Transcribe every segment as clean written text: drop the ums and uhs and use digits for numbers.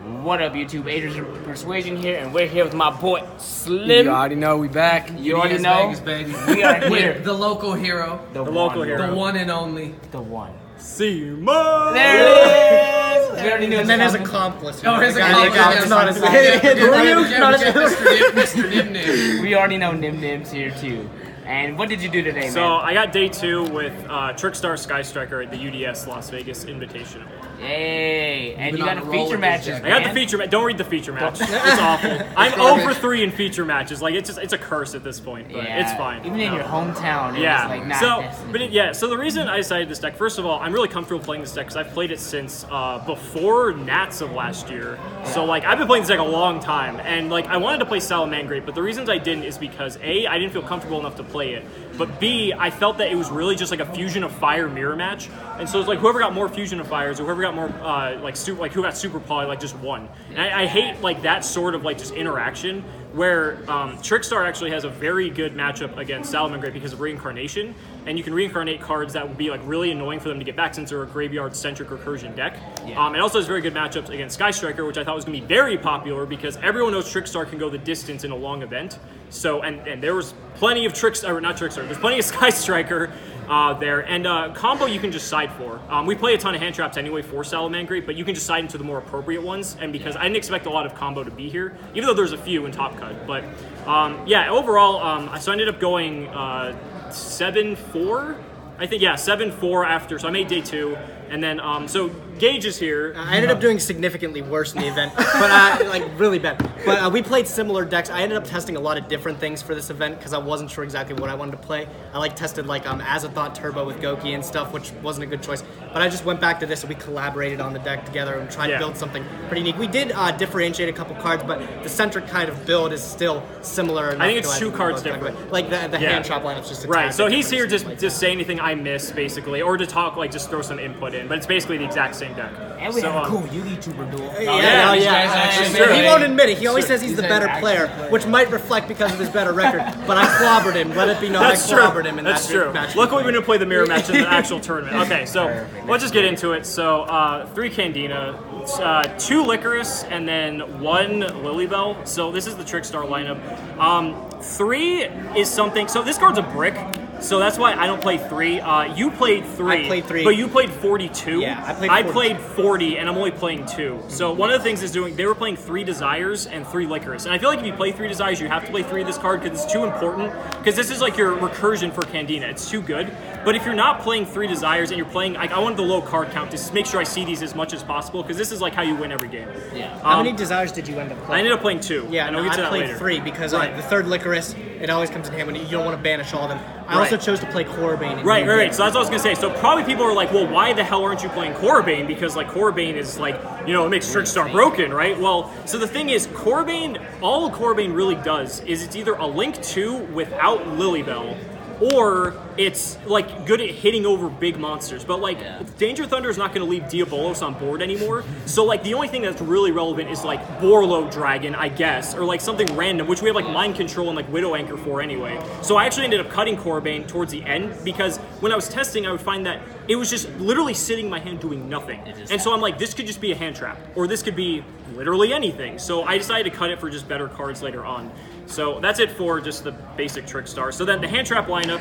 What up, YouTube? Agents of Persuasion here, and we're here with my boy Slim. You already know we back. You already know. Vegas, baby. We are here. The local hero. The local hero. The one and only. The one. CIMOOOOOOO. There it is. We already knew. And then his accomplice. Oh, his accomplice. It's not his Mr. Nim Nim. We already know Nim Nim's here too. And what did you do today, man? So I got day 2 with Trickstar Sky Striker at the UDS Las Vegas Invitational. Yay! And you got a feature matches, man. I got the feature match. Don't read the feature match. It's awful. I'm 0 for 3 in feature matches. Like it's a curse at this point, but it's fine. Even in your hometown, it yeah. was like not So the reason I decided this deck, first of all, I'm really comfortable playing this deck because I've played it since before Nats of last year. So like I've been playing this deck a long time, and like I wanted to play Salamangreat, but the reasons I didn't is because A, I didn't feel comfortable enough to play it, but B, I felt that it was really just like a Fusion of Fire mirror match, and so it's like whoever got more Fusion of Fires or whoever got more who got Super Poly like just won. And I hate like that sort of like just interaction where Trickstar actually has a very good matchup against Salamangreat because of reincarnation, and you can reincarnate cards that would be like really annoying for them to get back since they're a graveyard-centric recursion deck. Yeah. It also has very good matchups against Sky Striker, which I thought was going to be very popular because everyone knows Trickstar can go the distance in a long event. So and there was plenty of there's plenty of Sky Striker there, and combo you can just side for. We play a ton of hand traps anyway for Salamangreat, but you can just side into the more appropriate ones, and because I didn't expect a lot of combo to be here, even though there's a few in Top Cut. But yeah, overall, so I ended up going 7-4. I think, yeah, 7-4 after, so I made day 2, and then, so Gage is here. I ended up doing significantly worse in the event, but like really bad. But we played similar decks. I ended up testing a lot of different things for this event because I wasn't sure exactly what I wanted to play. I like tested like Azathoth Turbo with Goki and stuff, which wasn't a good choice. But I just went back to this and we collaborated on the deck together and tried to build something pretty unique. We did differentiate a couple cards, but the centric kind of build is still similar. I think it's 2 cards different. Like the hand trap lineup's just a right. So he's here just say anything I miss basically, or to talk like just throw some input in. But it's basically the exact same deck. And we have a cool YouTuber duel. He won't admit it. He always says he's the better player, which might reflect because of his better record. But I clobbered him. Let it be known I clobbered him in that match. Look, we're going to play the mirror match in the actual tournament. Okay, so let's just get into it. So 3 Candina, 2 Licorice, and then 1 Lilybell. So this is the Trickstar lineup. 3 is something. So this card's a brick. So that's why I don't play 3. You played 3. I played 3. But you played 42. Yeah, I played 40, and I'm only playing 2. So one of the things is they were playing 3 Desires and 3 Licorice. And I feel like if you play 3 Desires, you have to play 3 of this card because it's too important. Because this is like your recursion for Candina. It's too good. But if you're not playing 3 Desires and you're playing, I wanted the low card count to make sure I see these as much as possible because this is like how you win every game. Yeah. How many Desires did you end up playing? I ended up playing 2. Yeah, no, I played 3 because the 3rd Licorice, it always comes in hand when you don't want to banish all of them. I also chose to play Korribane. Right. So that's what I was going to say. So probably people are like, well, why the hell aren't you playing Korribane? Because like Korribane is like, you know, it makes Trickstar broken, right? Well, so the thing is, Korribane, all Korribane really does is it's either a Link 2 without Lilybell, or it's like good at hitting over big monsters. But like Danger Thunder is not going to leave Diabolos on board anymore. So like the only thing that's really relevant is like Borlo Dragon, I guess, or like something random, which we have like Mind Control and like Widow Anchor for anyway. So I actually ended up cutting Korribane towards the end because when I was testing, I would find that it was just literally sitting in my hand doing nothing. And so I'm like, this could just be a hand trap, or this could be literally anything. So I decided to cut it for just better cards later on. So that's it for just the basic Trickstar. So then the hand trap lineup,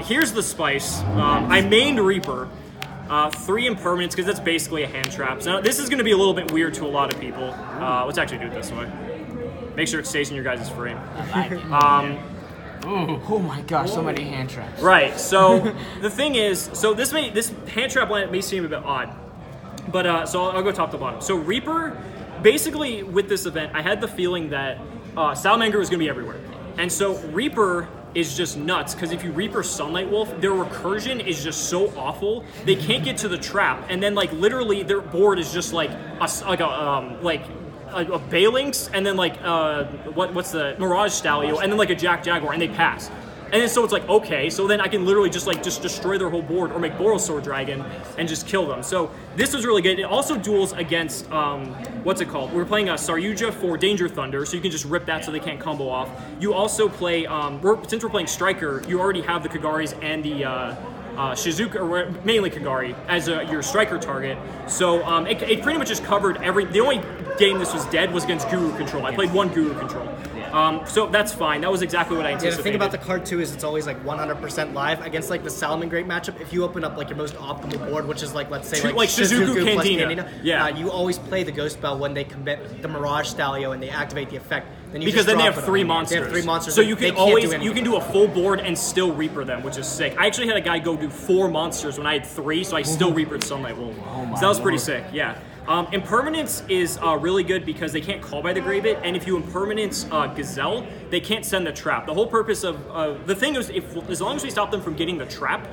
here's the spice. I mained Reaper, 3 impermanents because that's basically a hand trap. So now, this is going to be a little bit weird to a lot of people. Let's actually do it this way. Make sure it stays in your guys' frame. Oh my gosh, so many hand traps. Right, so the thing is, so this hand trap lineup may seem a bit odd, but so I'll go top to bottom. So Reaper, basically with this event, I had the feeling that Salamander was going to be everywhere. And so Reaper is just nuts, because if you Reaper Sunlight Wolf, their recursion is just so awful. They can't get to the trap, and then like literally their board is just like a Balinx, and then like what's the Mirage Stallion, and then like a Jack Jaguar, and they pass. And then so it's like, okay, so then I can literally just destroy their whole board or make Borosword Dragon and just kill them. So this was really good. It also duels against, what's it called? We're playing Saryuja for Danger Thunder, so you can just rip that so they can't combo off. You also play, since we're playing Striker, you already have the Kagaris and the Shizuka, or mainly Kagari, as your Striker target. So it pretty much just covered the only game this was dead was against Guru Control. I played one Guru Control. So that's fine. That was exactly what I anticipated. Yeah, the thing about the card too is it's always like 100% live against like the Salamangreat matchup. If you open up like your most optimal board, which is like let's say like Shizuku plus Cantina, you always play the Ghost Bell when they commit the Mirage Stalio and they activate the effect. Then you because just then they drop have it 3 on. monsters. They have 3 monsters. So you can always you can do a full board and still Reaper them, which is sick. I actually had a guy go do 4 monsters when I had 3, so I still Reapered Sunlight Wolf. So that was pretty sick. Yeah. Impermanence is really good because they can't call by the Gravit, and if you Impermanence Gazelle, they can't send the trap. The whole purpose of the thing is, as long as we stop them from getting the trap,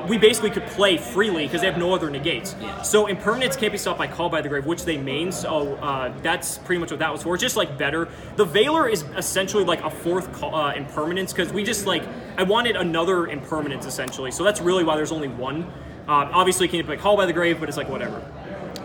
we basically could play freely because they have no other negates. So Impermanence can't be stopped by call by the grave, which they main. So that's pretty much what that was for. It's just like better. The Veiler is essentially like a 4th Impermanence because we just like I wanted another Impermanence essentially. So that's really why there's only 1. Obviously, you can't play call by the grave, but it's like whatever.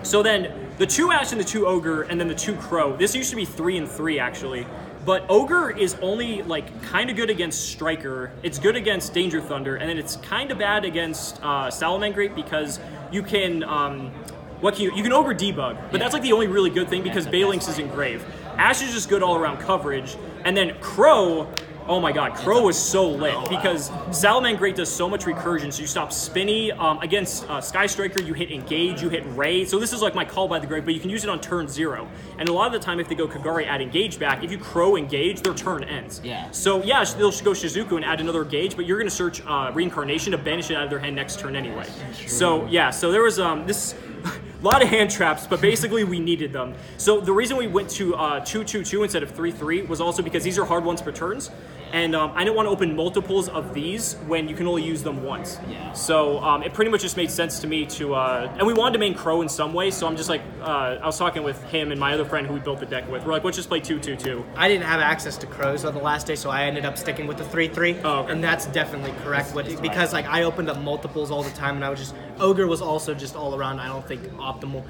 So then the 2 Ash and the 2 Ogre and then the 2 Crow. This used to be 3 and 3 actually. But Ogre is only like kind of good against Striker. It's good against Danger Thunder, and then it's kind of bad against Salamangreat because you can you can Ogre debug, but that's like the only really good thing because Balinx is engrave. Ash is just good all around coverage, and then Crow. Oh my god, Crow is so lit because Salamangreat does so much recursion, so you stop Spinny. Against Sky Striker, you hit Engage, you hit Ray. So this is like my call by the grave, but you can use it on turn 0. And a lot of the time, if they go Kagari, add Engage back, if you Crow Engage, their turn ends. So yeah, they'll go Shizuku and add another Engage, but you're going to search Reincarnation to banish it out of their hand next turn anyway. So yeah, so there was this... A lot of hand traps, but basically we needed them. So the reason we went to 2-2-2 instead of 3-3 was also because these are hard ones per turns, and I didn't want to open multiples of these when you can only use them once. So it pretty much just made sense to me to, and we wanted to main Crow in some way, so I'm just like, I was talking with him and my other friend who we built the deck with. We're like, let's just play 2-2-2. I didn't have access to Crows on the last day, so I ended up sticking with the 3-3. Oh, okay. And that's definitely correct, because like I opened up multiples all the time, and I was just, Ogre was also just all around, I don't think, optimal.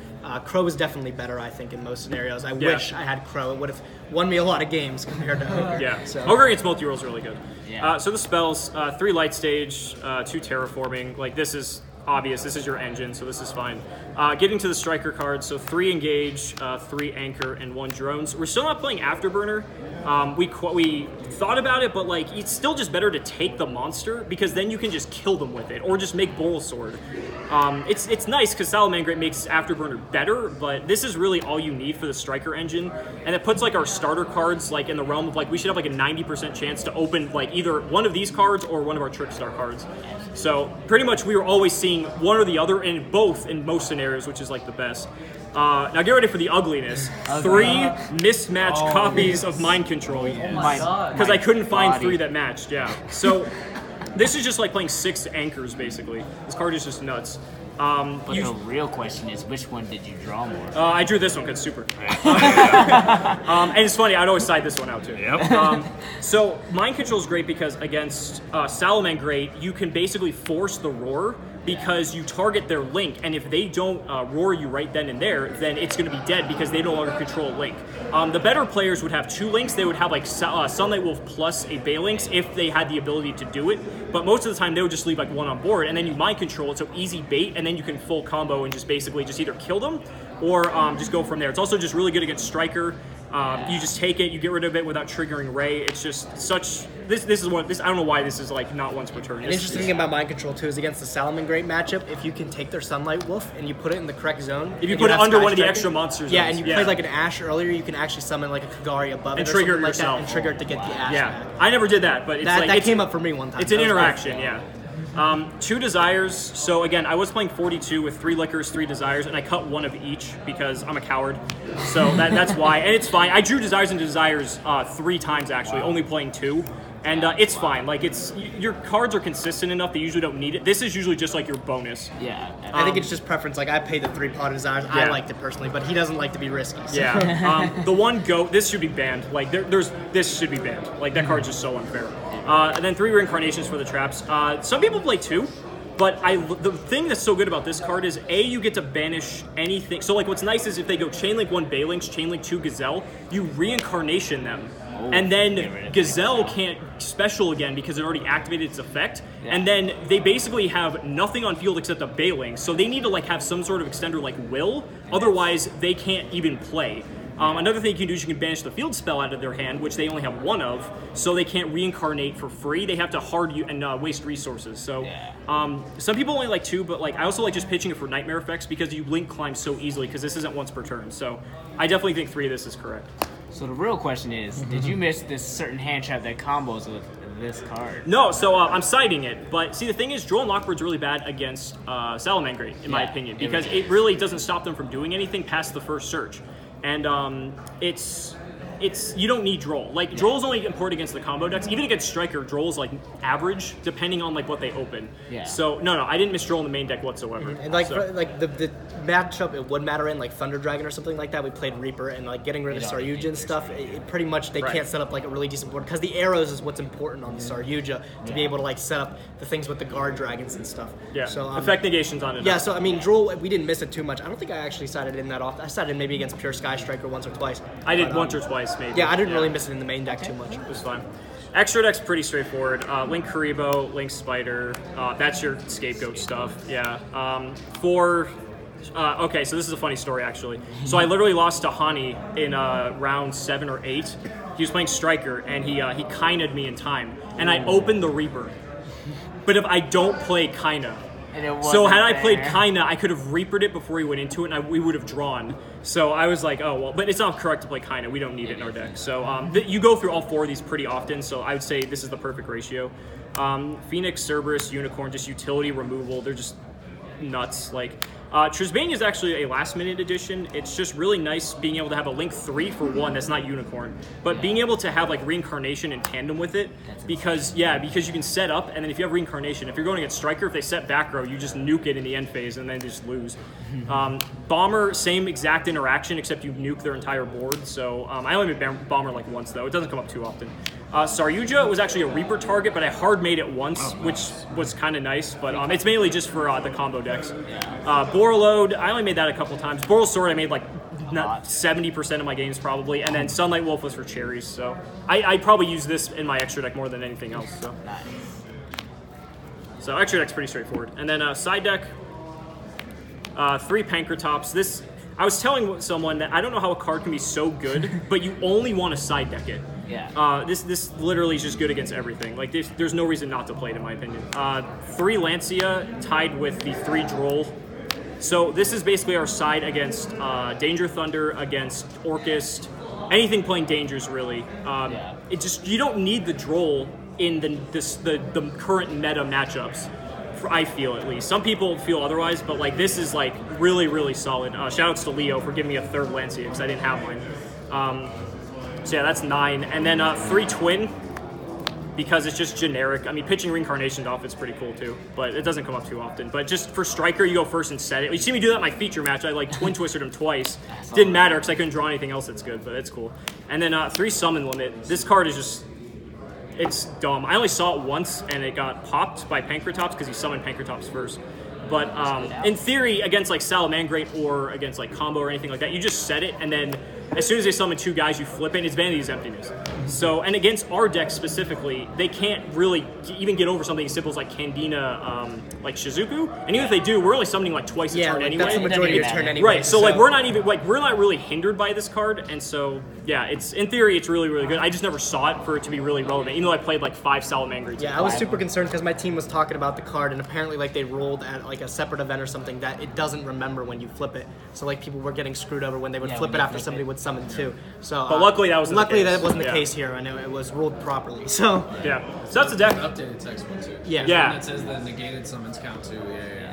Crow is definitely better, I think, in most scenarios. I wish I had Crow. It would have won me a lot of games compared to Ogre. Yeah, so. Ogre against multi-roll is really good. So the spells, 3 Light Stage, 2 Terraforming. Like, this is obvious. This is your engine, so this is fine. Getting to the Striker card, so 3 Engage, 3 Anchor, and 1 Drones. We're still not playing Afterburner. We thought about it, but like it's still just better to take the monster because then you can just kill them with it, or just make Boral Sword. It's nice because Salamangreat makes Afterburner better, but this is really all you need for the Striker engine, and it puts like our starter cards like in the realm of like we should have like a 90% chance to open like either one of these cards or one of our Trickstar cards. So pretty much we were always seeing one or the other, and both in most scenarios, which is like the best. Now get ready for the ugliness. 3 mismatched copies of Mind Control. Because I couldn't find 3 that matched, So this is just like playing 6 anchors, basically. This card is just nuts. But the real question is, which one did you draw more? I drew this one because it's super. And it's funny, I'd always side this one out too. So Mind Control is great because against Salamangreat, you can basically force the Roar because you target their Link, and if they don't roar you right then and there, then it's going to be dead because they no longer control Link. The better players would have 2 Links. They would have like Sunlight Wolf plus a Balinx if they had the ability to do it, but most of the time they would just leave like 1 on board, and then you Mind Control it, so easy bait, and then you can full combo and just basically just either kill them or just go from there. It's also just really good against Striker. You just take it, you get rid of it without triggering Ray. It's just such. This is one. I don't know why this is like not once per turn. An interesting thing about Mind Control too is against the Salamangreat matchup, if you can take their Sunlight Wolf and you put it in the correct zone. If you put it under one of the extra monsters. Yeah, and you played like an Ash earlier, you can actually summon like a Kagari above and it trigger or something like yourself. That, and trigger it to get the Ash. Yeah, I never did that, but it's that came up for me one time. It's an interaction. Yeah. 2 Desires. So again, I was playing 42 with 3 Lickers, 3 Desires, and I cut 1 of each because I'm a coward. So that's why, and it's fine. I drew Desires and Desires 3 times actually, only playing 2, and it's fine. Like your cards are consistent enough; they usually don't need it. This is usually just like your bonus. I think it's just preference. Like I paid the 3 pot of Desires. I liked it personally, but he doesn't like to be risky. So. The 1 Goat. This should be banned. Like this should be banned. Like that card's just so unfair. And then 3 Reincarnations for the traps. Some people play 2, but the thing that's so good about this card is you get to banish anything. So like what's nice is if they go Chainlink 1 Balinx, Chainlink 2 Gazelle, you Reincarnation them. And then Gazelle can't special again because it already activated its effect. And then they basically have nothing on field except a Balinx. So they need to like have some sort of extender like Will. Otherwise, they can't even play. Another thing you can do is you can banish the field spell out of their hand, which they only have one of, so they can't reincarnate for free. They have to hard you and waste resources. So some people only like 2, but like I also like just pitching it for nightmare effects because you link climb so easily because this isn't once per turn. So I definitely think 3 of this is correct. So the real question is, did you miss this certain hand trap that combos with this card? No, so I'm siding it. But see, the thing is, Droll and Lockbird's really bad against Salamangreat, in my opinion, because it really doesn't stop them from doing anything past the first search. And it's you don't need Droll. Like Droll's only important against the combo decks. Even against Striker, Droll's like average, depending on like what they open. Yeah. So no, I didn't miss Droll in the main deck whatsoever. And like so. like the matchup it would matter in like Thunder Dragon or something like that. We played Reaper and like getting rid of Saryuja and stuff. It pretty much they can't set up like a really decent board because the arrows is what's important on the Saryuja to be able to like set up the things with the guard dragons and stuff. Yeah. So effect negations on it. Yeah. So I mean, Droll, we didn't miss it too much. I don't think I actually sided in that often. I sided maybe against Pure Sky Striker once or twice. I did once or twice maybe. Yeah, I didn't really miss it in the main deck too much. It was fine. Extra deck's pretty straightforward. Link Karibo, Link Spider. That's your scapegoat stuff. Yeah. Okay, so this is a funny story actually. So I literally lost to Hani in round 7 or 8. He was playing Striker and he Kaina'd me in time, and I opened the Reaper. But if I don't play Kaina, so had I played Kaina, I could have Reapered it before he went into it, and we would have drawn. So I was like, oh, well, but it's not correct to play Kaina. We don't need it in our deck. So you go through all 4 of these pretty often, so I would say this is the perfect ratio. Phoenix, Cerberus, Unicorn, just utility removal. They're just nuts. Like, Trisbane is actually a last-minute addition. It's just really nice being able to have a Link 3 for 1 that's not Unicorn, but being able to have like Reincarnation in tandem with it, because you can set up, and then if you have Reincarnation, if you're going against Striker, if they set back row, you just nuke it in the end phase and then just lose. Bomber, same exact interaction, except you nuke their entire board. So I only made Bomber like once though. It doesn't come up too often. Saryuja was actually a Reaper target, but I hard made it once, which was kind of nice, but it's mainly just for the combo decks. Borreload, I only made that a couple times. Boral Sword, I made like 70% of my games probably, and then Sunlight Wolf was for cherries, so I probably use this in my extra deck more than anything else. So extra deck's pretty straightforward. And then side deck, 3 Pankratops. This, I was telling someone that I don't know how a card can be so good, but you only want to side deck it. Yeah. This literally is just good against everything. Like there's no reason not to play it in my opinion. 3 Lancia tied with the 3 Droll. So this is basically our side against Danger Thunder, against Orcust, anything playing Dangers really. It just, you don't need the Droll in the current meta matchups. I feel at least. Some people feel otherwise, but like this is like really solid. Shoutouts to Leo for giving me a 3rd Lancia because I didn't have mine. So yeah, that's 9. And then 3 Twin, because it's just generic. I mean, pitching Reincarnation off is pretty cool too, but it doesn't come up too often. But just for Striker, you go first and set it. You see me do that in my feature match. I like Twin Twisted him twice. Didn't matter because I couldn't draw anything else that's good, but it's cool. And then 3 Summon Limit. This card is just, it's dumb. I only saw it once, and it got popped by Pankratops because he summoned Pankratops first. But in theory, against like Salamangreat or against like combo or anything like that, you just set it, and then as soon as they summon 2 guys, you flip it, and it's Vanity's Emptiness. So, and against our deck specifically, they can't really even get over something as simple as like Candina, like Shizuku. And even if they do, we're only summoning like twice a turn anyway. That's the majority of the turn anyway. Right, so like we're not really hindered by this card, and so yeah, it's in theory it's really good. I just never saw it for it to be really relevant, even though I played like 5 Salamangreats. Yeah, I was super concerned because my team was talking about the card, and apparently like they rolled at like a separate event or something that it doesn't remember when you flip it. So like people were getting screwed over when they would flip it after somebody would summon 2. So, but luckily that wasn't the case. That wasn't the case here, and it was ruled properly. So yeah, so that's the deck. Updated text one too. Yeah. That says the negated summons count too.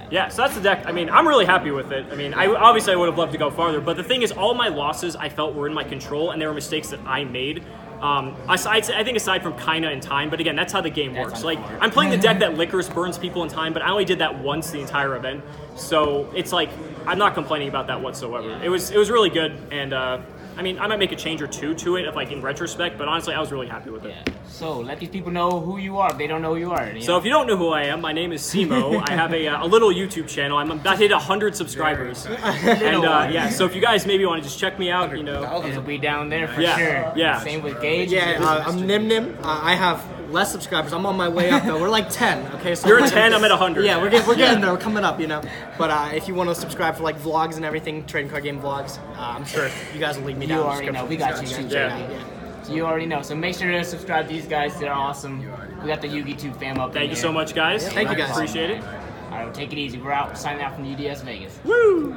Yeah, so that's the deck. I mean, I'm really happy with it. I mean, obviously I would have loved to go farther, but the thing is, all my losses I felt were in my control, and they were mistakes that I made. I think aside from Kaina and time, but again, that's how the game works. Like, I'm playing the deck that Licorice burns people in time, but I only did that once the entire event, so it's like I'm not complaining about that whatsoever. It was really good, and I mean, I might make a change or 2 to it, if like in retrospect, but honestly, I was really happy with it. Yeah. So let these people know who you are if they don't know who you are. So if you don't know who I am, my name is Simo. I have a little YouTube channel. I'm about to hit 100 subscribers. And yeah, so if you guys maybe want to just check me out, you know. It'll be down there for sure. Yeah. Same with Gage. Yeah, I'm Nim Nim. I have less subscribers. I'm on my way up though. We're like 10. Okay, so You're at 10. I'm at 100. Yeah, we're getting there. We're coming up, you know. But if you want to subscribe for like vlogs and everything, trading card game vlogs, I'm sure you guys will leave me down. You in the already know. description. We got you. Yeah. So you already know. So make sure to subscribe to these guys. They're awesome. We got the Yugi 2 fam up. Thank you so much, guys. Thank you, guys. Appreciate it. All right, well, take it easy. We're out. Signing out from UDS Vegas. Woo!